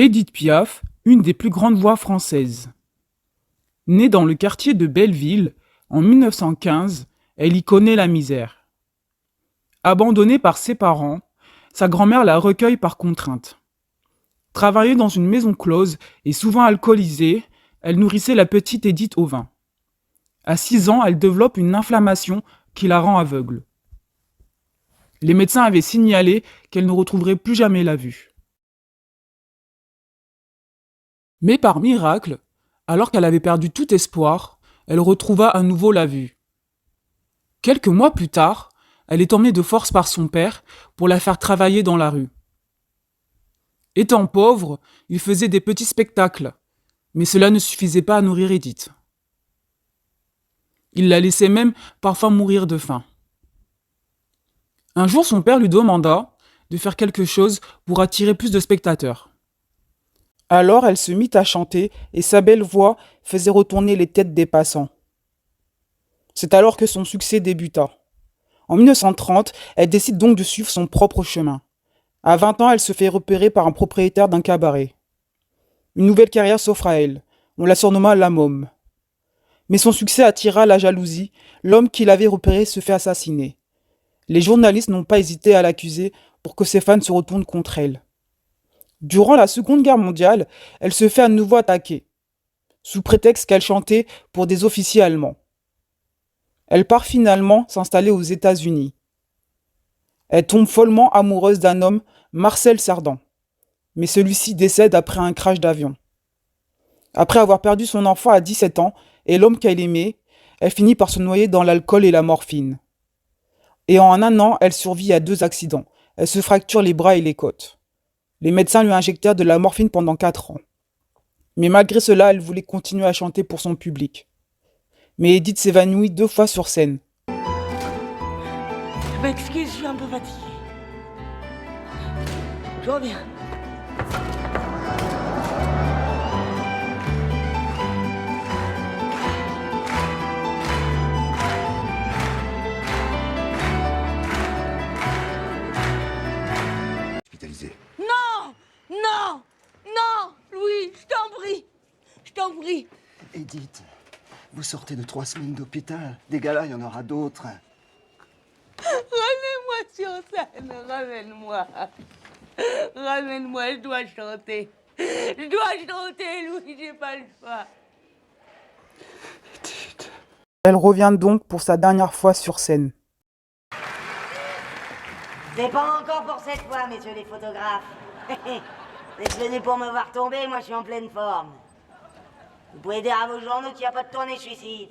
Édith Piaf, une des plus grandes voix françaises. Née dans le quartier de Belleville, en 1915, elle y connaît la misère. Abandonnée par ses parents, sa grand-mère la recueille par contrainte. Travaillée dans une maison close et souvent alcoolisée, elle nourrissait la petite Édith au vin. À 6 ans, elle développe une inflammation qui la rend aveugle. Les médecins avaient signalé qu'elle ne retrouverait plus jamais la vue. Mais par miracle, alors qu'elle avait perdu tout espoir, elle retrouva à nouveau la vue. Quelques mois plus tard, elle est emmenée de force par son père pour la faire travailler dans la rue. Étant pauvre, il faisait des petits spectacles, mais cela ne suffisait pas à nourrir Édith. Il la laissait même parfois mourir de faim. Un jour, son père lui demanda de faire quelque chose pour attirer plus de spectateurs. Alors elle se mit à chanter et sa belle voix faisait retourner les têtes des passants. C'est alors que son succès débuta. En 1930, elle décide donc de suivre son propre chemin. À 20 ans, elle se fait repérer par un propriétaire d'un cabaret. Une nouvelle carrière s'offre à elle. On la surnomma la môme. Mais son succès attira la jalousie. L'homme qui l'avait repérée se fait assassiner. Les journalistes n'ont pas hésité à l'accuser pour que ses fans se retournent contre elle. Durant la Seconde Guerre mondiale, elle se fait à nouveau attaquer, sous prétexte qu'elle chantait pour des officiers allemands. Elle part finalement s'installer aux États-Unis. Elle tombe follement amoureuse d'un homme, Marcel Cerdan, mais celui-ci décède après un crash d'avion. Après avoir perdu son enfant à 17 ans et l'homme qu'elle aimait, elle finit par se noyer dans l'alcool et la morphine. Et en un an, elle survit à 2 accidents. Elle se fracture les bras et les côtes. Les médecins lui injectèrent de la morphine pendant 4 ans. Mais malgré cela, elle voulait continuer à chanter pour son public. Mais Édith s'évanouit 2 fois sur scène. Je m'excuse, je suis un peu fatiguée. Je reviens. Hospitalisé. Non! Non! Non! Louis, je t'en prie! Je t'en prie! Édith, vous sortez de 3 semaines d'hôpital. Des gars-là, il y en aura d'autres. Ramène-moi sur scène, ramène-moi. Ramène-moi, je dois chanter. Je dois chanter, Louis, j'ai pas le choix. Édith. Elle revient donc pour sa dernière fois sur scène. C'est pas encore pour cette fois, messieurs les photographes. Vous êtes venus pour me voir tomber, moi je suis en pleine forme. Vous pouvez dire à vos journaux qu'il n'y a pas de tournée suicide.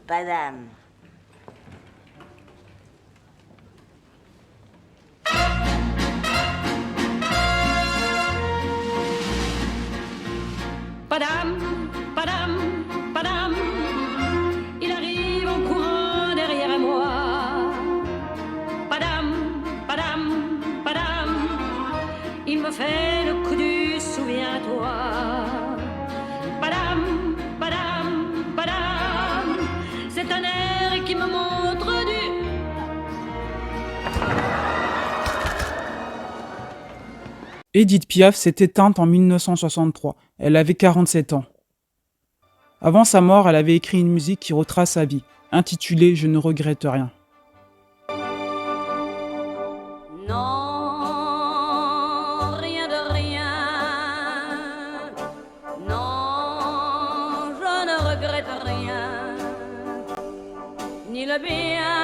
Madame. Padam, padam, padam, il arrive en courant derrière moi. Padam, padam, padam, il me fait le coup du souviens-toi. Padam, padam, padam, c'est un air qui me montre du... Édith Piaf s'est éteinte en 1963. Elle avait 47 ans. Avant sa mort, elle avait écrit une musique qui retrace sa vie, intitulée « Je ne regrette rien ». Non, rien de rien. Non, je ne regrette rien. Ni le bien,